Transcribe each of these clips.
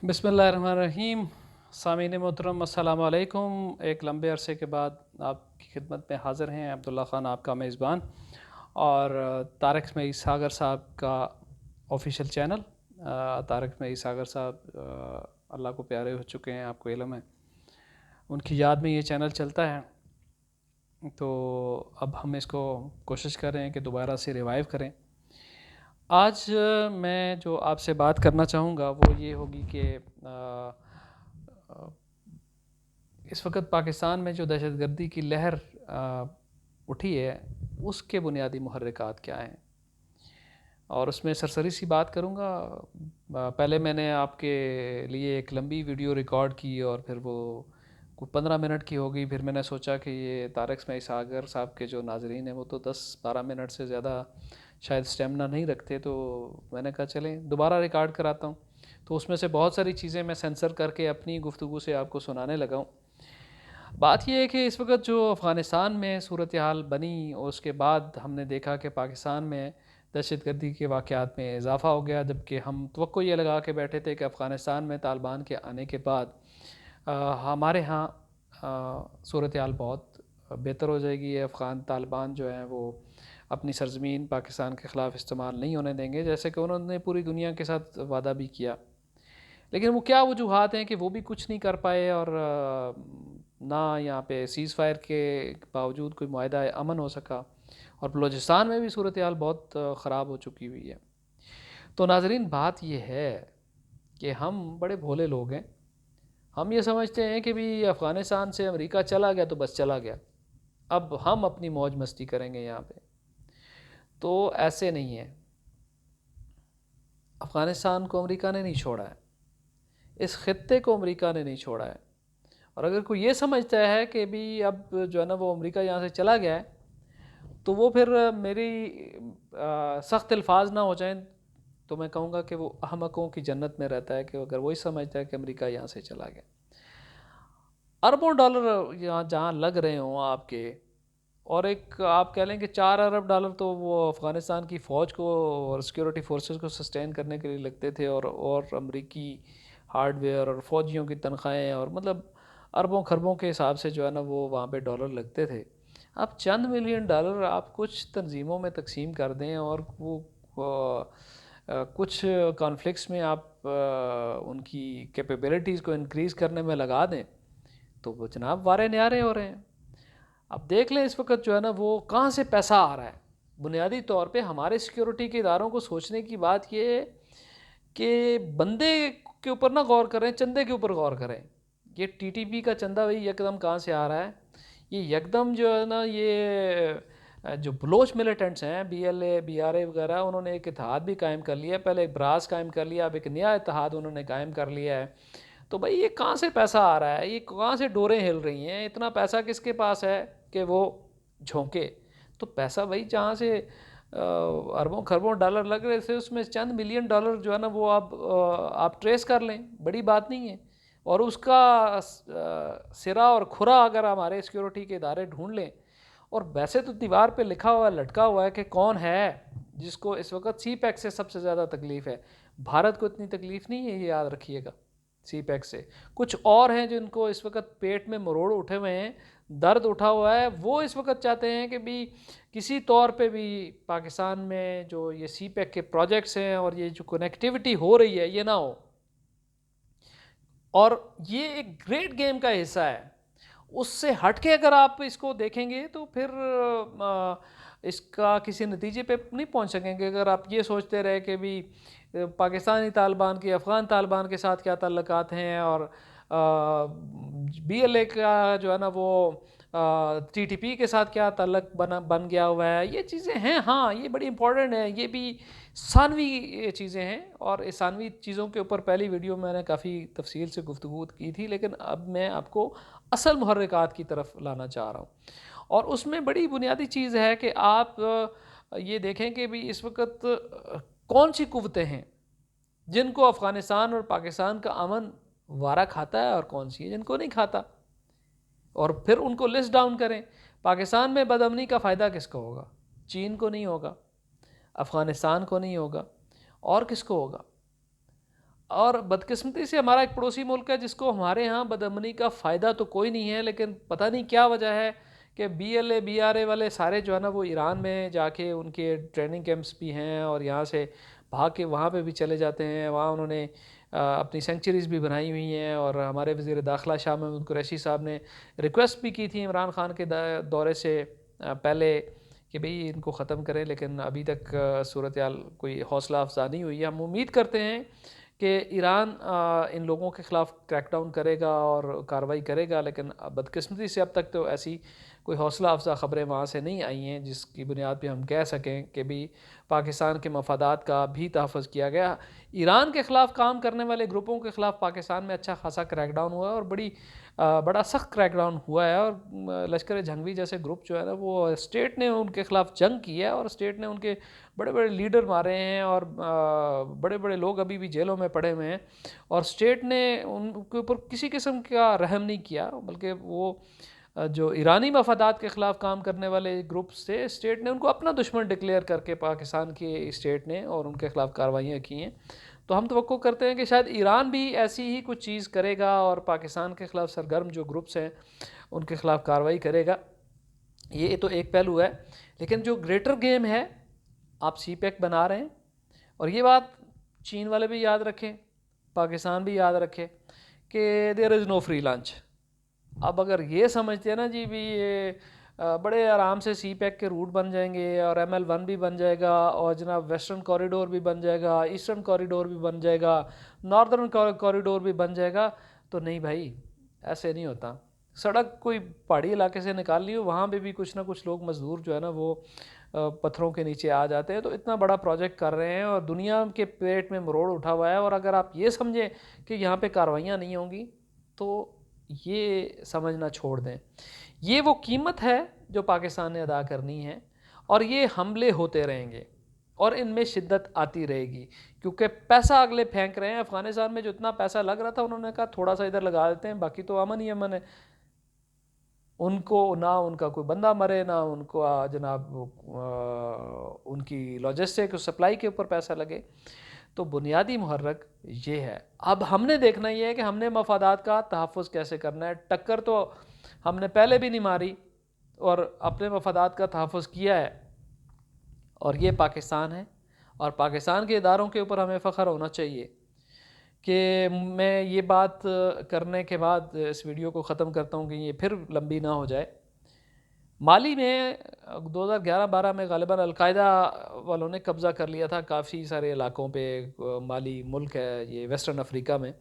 बिस्मिल्लाहिर्रहमानिर्रहीम। सामीन मोहतरम अस्सलाम वालेकुम। एक लंबे अरसे के बाद आपकी खिदमत में हाज़िर हैं अब्दुल्ला ख़ान, आपका मेज़बान, और तारक इसमाइल सागर साहब का ऑफिशियल चैनल। तारक इसमाइल सागर साहब अल्लाह को प्यारे हो चुके हैं, आपको इल्म है। उनकी याद में ये चैनल चलता है, तो अब हम इसको कोशिश कर रहे हैं कि दोबारा से रिवाइव करें। आज मैं जो आपसे बात करना चाहूँगा वो ये होगी कि अ, इस वक्त पाकिस्तान में जो दहशतगर्दी की लहर उठी है, उसके बुनियादी मुहर्रिकात क्या हैं, और उसमें सरसरी सी बात करूँगा। पहले मैंने आपके लिए एक लंबी वीडियो रिकॉर्ड की और फिर वो कुछ 15 मिनट की हो गई। फिर मैंने सोचा कि ये तारक इसमाइल सागर साहब के जो नाजरीन हैं वो तो 10-12 मिनट से ज़्यादा शायद स्टेमिना नहीं रखते, तो मैंने कहा चलें दोबारा रिकॉर्ड कराता हूँ। तो उसमें से बहुत सारी चीज़ें मैं सेंसर करके अपनी गुफ्तगू से आपको सुनाने लगा हूँ। बात यह है कि इस वक्त जो अफ़गानिस्तान में सूरत हाल बनी और उसके बाद हमने देखा कि पाकिस्तान में दहशतगर्दी के वाक़यात में इजाफ़ा हो गया, जबकि हम तवक्को ये लगा के बैठे थे कि अफ़गानिस्तान में तालिबान के आने के बाद हमारे यहाँ सूरत हाल बहुत बेहतर हो जाएगी। अफ़गान तालिबान जो हैं वो अपनी सरज़मीन पाकिस्तान के ख़िलाफ़ इस्तेमाल नहीं होने देंगे, जैसे कि उन्होंने पूरी दुनिया के साथ वादा भी किया। लेकिन वो क्या वजूहात हैं कि वो भी कुछ नहीं कर पाए, और ना यहाँ पे सीज़ फायर के बावजूद कोई मुआहदा अमन हो सका, और बलूचिस्तान में भी सूरत हाल बहुत ख़राब हो चुकी हुई है। तो नाज़रीन, बात ये है कि हम बड़े भोले लोग हैं। हम ये समझते हैं कि भी अफ़गानिस्तान से अमेरिका चला गया तो बस चला गया, अब हम अपनी मौज मस्ती करेंगे यहाँ पे। तो ऐसे नहीं है। अफ़गानिस्तान को अमेरिका ने नहीं छोड़ा है, इस ख़ित्ते को अमेरिका ने नहीं छोड़ा है। और अगर कोई ये समझता है कि भी अब जो है ना वो अमेरिका यहाँ से चला गया है, तो वो फिर मेरी सख्त अल्फाज ना हो जाएं, तो मैं कहूँगा कि वो अहमकों की जन्नत में रहता है, कि अगर वही समझता है कि अमेरिका यहाँ से चला गया। अरबों डॉलर यहाँ जहाँ लग रहे हों आपके, और एक आप कह लें कि 4 अरब डॉलर तो वो अफ़गानिस्तान की फ़ौज को और सिक्योरिटी फोर्सेस को सस्टेन करने के लिए लगते थे, और अमरीकी हार्डवेयर और फ़ौजियों की तनख्वाहें, और मतलब अरबों खरबों के हिसाब से जो है ना वो वहाँ पे डॉलर लगते थे। अब चंद मिलियन डॉलर आप कुछ तंजीमों में तकसीम कर दें, और वो कुछ कॉन्फ्लिक्ट्स में आप उनकी कैपेबिलिटीज़ को इंक्रीज़ करने में लगा दें, तो वो जनाब वारे न्यारे हो रहे हैं। अब देख लें इस वक्त जो है ना वो कहाँ से पैसा आ रहा है। बुनियादी तौर पे हमारे सिक्योरिटी के इदारों को सोचने की बात ये है कि बंदे के ऊपर ना गौर करें, चंदे के ऊपर गौर करें। ये टीटीपी का चंदा भाई यकदम कहाँ से आ रहा है? ये यकदम जो है ना ये जो बलोच मिलिटेंट्स हैं, बीएलए बीआरए वगैरह, उन्होंने एक इत्तेहाद भी कायम कर लिया है। पहले एक ब्रास कायम कर लिया, अब एक नया इत्तेहाद उन्होंने कायम कर लिया है। तो भाई ये कहाँ से पैसा आ रहा है, ये कहाँ से डोरें हिल रही हैं, इतना पैसा किसके पास है कि वो झोंके? तो पैसा भाई जहाँ से अरबों खरबों डॉलर लग रहे थे, उसमें चंद मिलियन डॉलर जो है ना वो आप ट्रेस कर लें, बड़ी बात नहीं है। और उसका सिरा और खुरा अगर हमारे सिक्योरिटी के इदारे ढूंढ लें, और वैसे तो दीवार पे लिखा हुआ है, लटका हुआ है कि कौन है जिसको इस वक्त सी पैक से सबसे ज़्यादा तकलीफ़ है। भारत को इतनी तकलीफ़ नहीं है, ये याद रखिएगा। सी पैक से कुछ और हैं जिनको इस वक्त पेट में मरोड़ उठे हुए हैं, दर्द उठा हुआ है। वो इस वक्त चाहते हैं कि भी किसी तौर पे भी पाकिस्तान में जो ये सी पैक के प्रोजेक्ट्स हैं और ये जो कनेक्टिविटी हो रही है ये ना हो। और ये एक ग्रेट गेम का हिस्सा है। उससे हट के अगर आप इसको देखेंगे तो फिर इसका किसी नतीजे पे नहीं पहुंच सकेंगे। अगर आप ये सोचते रहे कि भी पाकिस्तानी तालिबान के अफ़गान तालिबान के साथ क्या ताल्लुकात हैं, और बीएलए का जो है ना वो टीटीपी के साथ क्या ताल्लुक बन गया हुआ है, ये चीज़ें हैं। हाँ, ये बड़ी इंपॉर्टेंट है, ये भी सानवी चीज़ें हैं, और इस सानवी चीज़ों के ऊपर पहली वीडियो में मैंने काफ़ी तफसील से गुफ्तगू की थी। लेकिन अब मैं आपको असल मुहर्रिकात की तरफ लाना चाह रहा हूँ, और उसमें बड़ी बुनियादी चीज़ है कि आप ये देखें कि भी इस वक्त कौन सी कुव्वतें हैं जिनको अफ़गानिस्तान और पाकिस्तान का अमन वारा खाता है, और कौन सी है जिनको नहीं खाता, और फिर उनको लिस्ट डाउन करें। पाकिस्तान में बदअमनी का फ़ायदा किसको होगा? चीन को नहीं होगा, अफ़गानिस्तान को नहीं होगा, और किसको होगा? और बदकिस्मती से हमारा एक पड़ोसी मुल्क है जिसको हमारे यहाँ बदअमनी का फ़ायदा तो कोई नहीं है, लेकिन पता नहीं क्या वजह है कि BLA BRA वाले सारे जो है ना वो ईरान में जाके उनके ट्रेनिंग कैंप्स भी हैं और यहाँ से भाग के वहाँ पे भी चले जाते हैं। वहाँ उन्होंने अपनी सेंचुरीज़ भी बनाई हुई हैं। और हमारे वज़ीर दाखिला शाह महमूद कुरैशी साहब ने रिक्वेस्ट भी की थी इमरान ख़ान के दौरे से पहले कि भाई इनको ख़त्म करें, लेकिन अभी तक सूरत हाल कोई हौसला अफजा नहीं हुई है। हम उम्मीद करते हैं कि ईरान इन लोगों के ख़िलाफ़ क्रैकडाउन करेगा और कार्रवाई करेगा, लेकिन बदकिस्मती से अब तक तो ऐसी कोई हौसला अफजा ख़बरें वहाँ से नहीं आई हैं जिसकी बुनियाद पे हम कह सकें कि भी पाकिस्तान के मफादात का भी तहफ़्फ़ुज़ किया गया। ईरान के ख़िलाफ़ काम करने वाले ग्रुपों के ख़िलाफ़ पाकिस्तान में अच्छा खासा क्रैकडाउन हुआ है और बड़ा सख्त क्रैकडाउन हुआ है। और लश्कर जंगवी जैसे ग्रुप जो है ना वो स्टेट ने उनके ख़िलाफ़ जंग की है और स्टेट ने उनके बड़े बड़े लीडर मारे हैं और बड़े बड़े लोग अभी भी जेलों में पड़े हुए हैं। और स्टेट ने उनके ऊपर किसी किस्म का रहम नहीं किया, बल्कि वो जो ईरानी मफादात के ख़िलाफ़ काम करने वाले ग्रुप्स थे, स्टेट ने उनको अपना दुश्मन डिक्लेयर करके पाकिस्तान की स्टेट ने और उनके ख़िलाफ़ कार्रवाइयाँ की हैं। तो हम तवक्को करते हैं कि शायद ईरान भी ऐसी ही कुछ चीज़ करेगा और पाकिस्तान के ख़िलाफ़ सरगर्म जो ग्रुप्स हैं उनके ख़िलाफ़ कार्रवाई करेगा। ये तो एक पहलू है, लेकिन जो ग्रेटर गेम है, आप CPEC बना रहे हैं और ये बात चीन वाले भी याद रखें, पाकिस्तान भी याद रखे कि there is no free lunch. अब अगर ये समझते हैं ना जी भी ये बड़े आराम से CPEC के रूट बन जाएंगे और ML1 भी बन जाएगा और जनाब वेस्टर्न कॉरिडोर भी बन जाएगा, ईस्टर्न कॉरिडोर भी बन जाएगा, नॉर्दर्न कॉरिडोर भी बन जाएगा, तो नहीं भाई, ऐसे नहीं होता। सड़क कोई पहाड़ी इलाके से निकालनी हो, वहाँ पे भी कुछ ना कुछ लोग मज़दूर जो है ना वो पत्थरों के नीचे आ जाते हैं। तो इतना बड़ा प्रोजेक्ट कर रहे हैं और दुनिया के पेट में मरोड़ उठा हुआ है, और अगर आप ये समझें कि यहाँ पे कार्रवाइयाँ नहीं होंगी तो ये समझना छोड़ दें। ये वो कीमत है जो पाकिस्तान ने अदा करनी है और ये हमले होते रहेंगे और इनमें शिद्दत आती रहेगी, क्योंकि पैसा अगले फेंक रहे हैं। अफ़गानिस्तान में जो इतना पैसा लग रहा था, उन्होंने कहा थोड़ा सा इधर लगा देते हैं, बाकी तो अमन ही अमन है। उनको ना उनका कोई बंदा मरे, ना उनको जनाब उनकी लॉजिस्टिक सप्लाई के ऊपर पैसा लगे। तो बुनियादी मुहर्रक ये है। अब हमने देखना ये है कि हमने मफादात का तहफ़्फ़ुज़ कैसे करना है। टक्कर तो हमने पहले भी नहीं मारी और अपने मफादात का तहफ़्फ़ुज़ किया है, और ये पाकिस्तान है और पाकिस्तान के इदारों के ऊपर हमें फ़ख्र होना चाहिए। कि मैं ये बात करने के बाद इस वीडियो को ख़त्म करता हूँ कि ये फिर लंबी ना हो जाए। माली में 2011-12 में ग़ालिबन अलकायदा वालों ने कब्ज़ा कर लिया था काफ़ी सारे इलाकों पे। माली मुल्क है ये वेस्टर्न अफ्रीका में।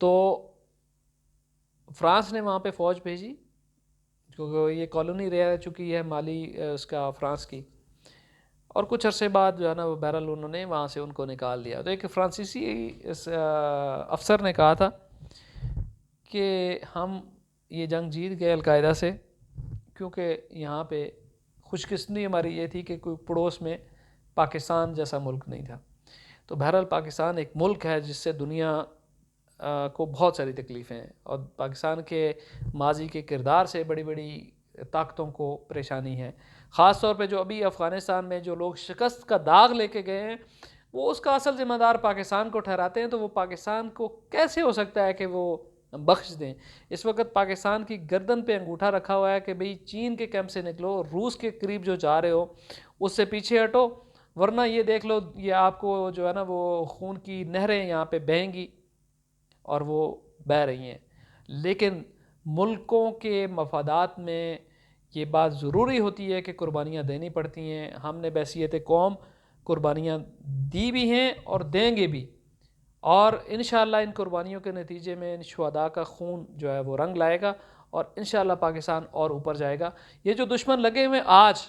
तो फ़्रांस ने वहाँ पे फ़ौज भेजी, क्योंकि ये कॉलोनी रह चुकी है माली उसका फ़्रांस की। और कुछ अरसे बाद जो है ना वो बहरहाल उन्होंने वहाँ से उनको निकाल दिया। तो एक फ़्रांसीसी अफसर ने कहा था कि हम ये जंग जीत गए अलकायदा से, क्योंकि यहाँ पे खुशकिस्मती हमारी ये थी कि कोई पड़ोस में पाकिस्तान जैसा मुल्क नहीं था। तो बहरहाल पाकिस्तान एक मुल्क है जिससे दुनिया को बहुत सारी तकलीफ़ें हैं, और पाकिस्तान के माजी के किरदार से बड़ी बड़ी ताकतों को परेशानी है। ख़ास तौर पे जो अभी अफ़गानिस्तान में जो लोग शिकस्त का दाग लेके गए हैं, वो उसका असल ज़िम्मेदार पाकिस्तान को ठहराते हैं। तो वो पाकिस्तान को कैसे हो सकता है कि वो बख्श दें। इस वक्त पाकिस्तान की गर्दन पे अंगूठा रखा हुआ है कि भाई चीन के कैंप से निकलो, रूस के करीब जो जा रहे हो उससे पीछे हटो, वरना ये देख लो ये आपको जो है ना वो खून की नहरें यहाँ पे बहेंगी, और वो बह रही हैं। लेकिन मुल्कों के मफादात में ये बात ज़रूरी होती है कि कुर्बानियाँ देनी पड़ती हैं। हमने बहसीयत कौम कुर्बानियाँ दी भी हैं और देंगे भी, और इंशाअल्लाह इन कुर्बानियों के नतीजे में इन शुहदा का खून जो है वो रंग लाएगा और इंशाअल्लाह पाकिस्तान और ऊपर जाएगा। ये जो दुश्मन लगे हुए आज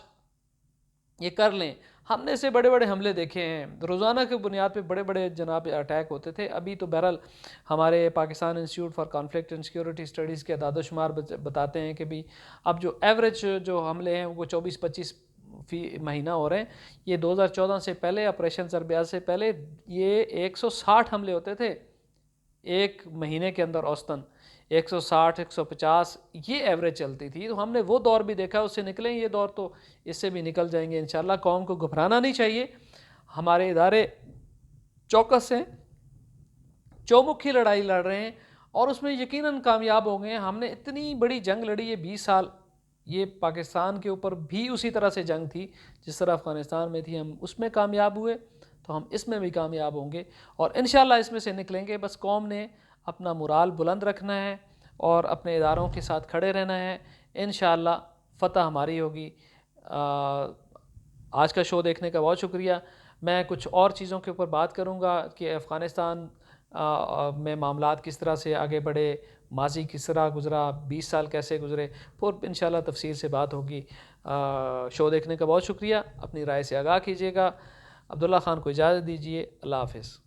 ये कर लें, हमने से बड़े बड़े हमले देखे हैं, रोज़ाना के बुनियाद पे बड़े बड़े जनाब अटैक होते थे। अभी तो बहरहाल हमारे Pakistan institute for conflict and security studies के अदाद शुमार बताते हैं कि भी अब जो एवरेज जो हमले हैं वो 24-25 फी महीना हो रहे हैं। ये 2014 से पहले, ऑपरेशन सरब्याज से पहले, ये 160 हमले होते थे एक महीने के अंदर औसतन। 160 150 ये एवरेज चलती थी। तो हमने वो दौर भी देखा, उससे निकले। ये दौर तो इससे भी निकल जाएंगे इंशाल्लाह। कौम को घबराना नहीं चाहिए, हमारे इदारे चौकस हैं, चौमुखी लड़ाई लड़ रहे हैं और उसमें यकीनन कामयाब हो गए। हमने इतनी बड़ी जंग लड़ी है 20 साल, ये पाकिस्तान के ऊपर भी उसी तरह से जंग थी जिस तरह अफ़गानिस्तान में थी, हम उसमें कामयाब हुए तो हम इसमें भी कामयाब होंगे और इंशाल्लाह इसमें से निकलेंगे। बस कौम ने अपना मुराल बुलंद रखना है और अपने इदारों के साथ खड़े रहना है, इंशाल्लाह फ़तह हमारी होगी। आज का शो देखने का बहुत शुक्रिया। मैं कुछ और चीज़ों के ऊपर बात करूँगा कि अफ़गानिस्तान में मामलात किस तरह से आगे बढ़े, माजी किस तरह गुज़रा, 20 साल कैसे गुज़रे, फिर इंशाल्लाह तफसील से बात होगी। शो देखने का बहुत शुक्रिया। अपनी राय से आगाह कीजिएगा। अब्दुल्ला ख़ान को इजाज़त दीजिए। अल्लाह हाफ़िज़।